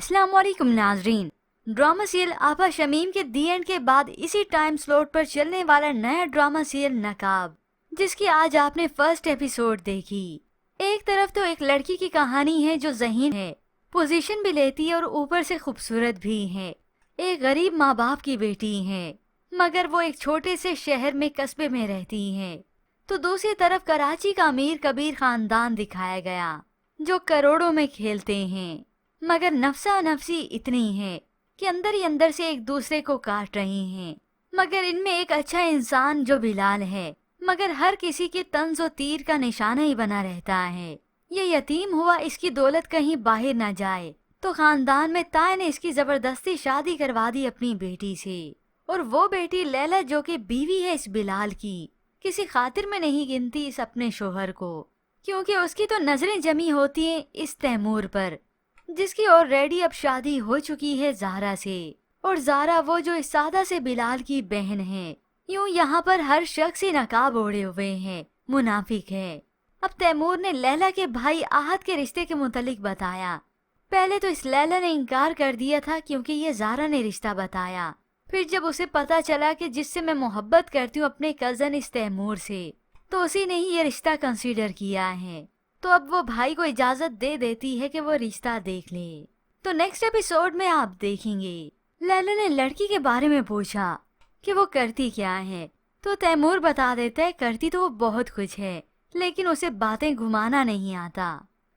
अस्सलाम वालेकुम नाजरीन। ड्रामा सीरियल आपा शमीम के दी एंड के बाद इसी टाइम स्लॉट पर चलने वाला नया ड्रामा सीरियल नकाब, जिसकी आज आपने फर्स्ट एपिसोड देखी। एक तरफ तो एक लड़की की कहानी है जो ज़हीन है, पोजीशन भी लेती है और ऊपर से खूबसूरत भी है। एक गरीब माँ बाप की बेटी है, मगर वो एक छोटे से शहर में कस्बे में रहती है। तो दूसरी तरफ कराची का अमीर कबीर खानदान दिखाया गया जो करोड़ों में खेलते हैं, मगर नफसा नफसी इतनी है कि अंदर ही अंदर से एक दूसरे को काट रही हैं। मगर इनमें एक अच्छा इंसान जो बिलाल है, मगर हर किसी के तंज और तीर का निशाना ही बना रहता है। ये यतीम हुआ, इसकी दौलत कहीं बाहर न जाए, तो खानदान में ताए ने इसकी जबरदस्ती शादी करवा दी अपनी बेटी से। और वो बेटी लैला जो कि बीवी है इस बिलाल की, किसी खातिर में नहीं गिनती इस अपने शोहर को, क्योंकि उसकी तो नजरें जमी होती हैं इस तैमूर पर, जिसकी ऑलरेडी अब शादी हो चुकी है ज़ारा से। और ज़ारा वो जो इस सादा से बिलाल की बहन है। यूं यहाँ पर हर शख्स ही नकाब ओढ़े हुए है, मुनाफिक है। अब तैमूर ने लैला के भाई आहद के रिश्ते के मुतालिक बताया। पहले तो इस लैला ने इनकार कर दिया था क्योंकि ये ज़ारा ने रिश्ता बताया। फिर जब उसे पता चला कि जिससे मैं मोहब्बत करती हूँ अपने कज़न इस तैमूर से, तो उसी ने ही ये रिश्ता कंसीडर किया है। तो अब वो भाई को इजाजत दे देती है कि वो रिश्ता देख ले। तो नेक्स्ट एपिसोड में आप देखेंगे लैला ने लड़की के बारे में पूछा कि वो करती क्या है, तो तैमूर बता देता है करती तो वो बहुत कुछ है, लेकिन उसे बातें घुमाना नहीं आता।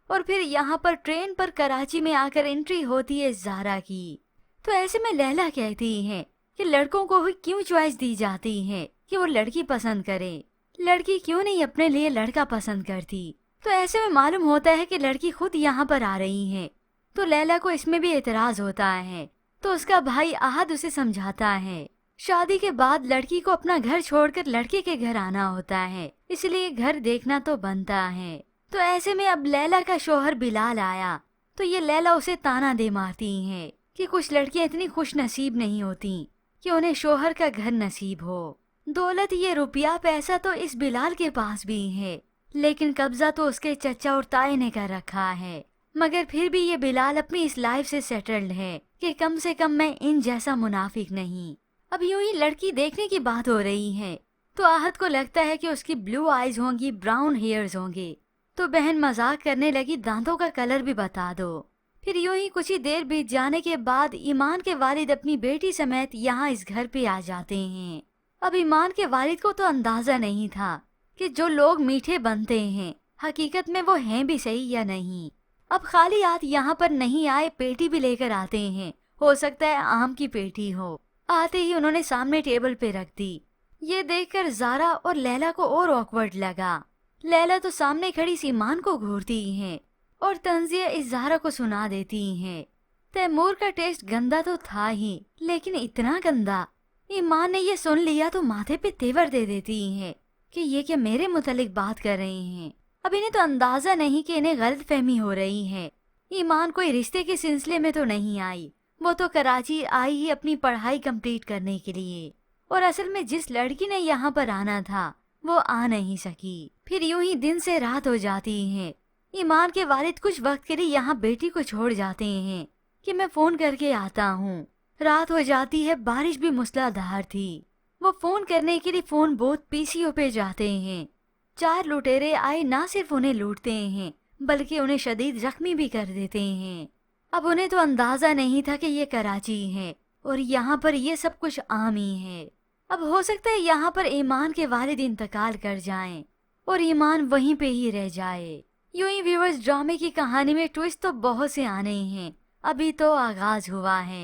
और फिर यहाँ पर ट्रेन पर कराची में आकर एंट्री होती है ज़ारा की। तो ऐसे में लैला कहती है कि लड़कों को ही क्यों चॉइस दी जाती है कि वो लड़की पसंद करे, लड़की क्यों नहीं अपने लिए लड़का पसंद करती। तो ऐसे में मालूम होता है कि लड़की खुद यहाँ पर आ रही है। तो लैला को इसमें भी एतराज होता है, तो उसका भाई आहद उसे समझाता है शादी के बाद लड़की को अपना घर छोड़कर लड़के के घर आना होता है, इसलिए घर देखना तो बनता है। तो ऐसे में अब लैला का शौहर बिलाल आया, तो ये लैला उसे ताना दे मारती है कि कुछ लड़कियां इतनी खुश नसीब नहीं होती कि उन्हें शौहर का घर नसीब हो। दौलत ये रुपया पैसा तो इस बिलाल के पास भी है, लेकिन कब्जा तो उसके चचा और ताए ने कर रखा है। मगर फिर भी ये बिलाल अपनी इस लाइफ से सेटल्ड है कि कम से कम मैं इन जैसा मुनाफिक नहीं। अब यूं ही लड़की देखने की बात हो रही है, तो आहद को लगता है कि उसकी ब्लू आईज होंगी, ब्राउन हेयर्स होंगे। तो बहन मजाक करने लगी दांतों का कलर भी बता दो। फिर यूं ही कुछ ही देर बीत जाने के बाद ईमान के वालिद अपनी बेटी समेत यहाँ इस घर पे आ जाते हैं। अब ईमान के वालिद को तो अंदाजा नहीं था कि जो लोग मीठे बनते हैं हकीकत में वो हैं भी सही या नहीं। अब खाली हाथ यहाँ पर नहीं आए, पेटी भी लेकर आते हैं, हो सकता है आम की पेटी हो। आते ही उन्होंने सामने टेबल पे रख दी। ये देखकर ज़ारा और लैला को और ऑकवर्ड लगा। लैला तो सामने खड़ी ईमान को घूरती है और तंजिया इस ज़ारा को सुना देती है। तैमूर का टेस्ट गंदा तो था ही, लेकिन इतना गंदा। ईमान ने ये सुन लिया तो माथे पे तेवर दे देती है कि ये क्या मेरे मुतालिक बात कर रही हैं। अब इन्हें तो अंदाजा नहीं कि इन्हें गलत फहमी हो रही है। ईमान कोई रिश्ते के सिलसिले में तो नहीं आई, वो तो कराची आई ही अपनी पढ़ाई कंप्लीट करने के लिए। और असल में जिस लड़की ने यहाँ पर आना था वो आ नहीं सकी। फिर यूं ही दिन से रात हो जाती है। ईमान के वालिद कुछ वक्त के लिए यहाँ बेटी को छोड़ जाते हैं कि मैं फोन करके आता हूँ। रात हो जाती है, बारिश भी मूसलाधार थी। वो फोन करने के लिए फोन बूथ पीसीओ पे जाते हैं। 4 लुटेरे आए, ना सिर्फ उन्हें लूटते हैं बल्कि उन्हें शदीद जख्मी भी कर देते हैं। अब उन्हें तो अंदाजा नहीं था कि ये कराची है और यहाँ पर ये सब कुछ आम ही है। अब हो सकता है यहाँ पर ईमान के वालिद इंतकाल कर जाएं और ईमान वहीं पे ही रह जाए। यूं ही व्यूअर्स, ड्रामे की कहानी में ट्विस्ट तो बहुत से आने हैं, अभी तो आगाज हुआ है।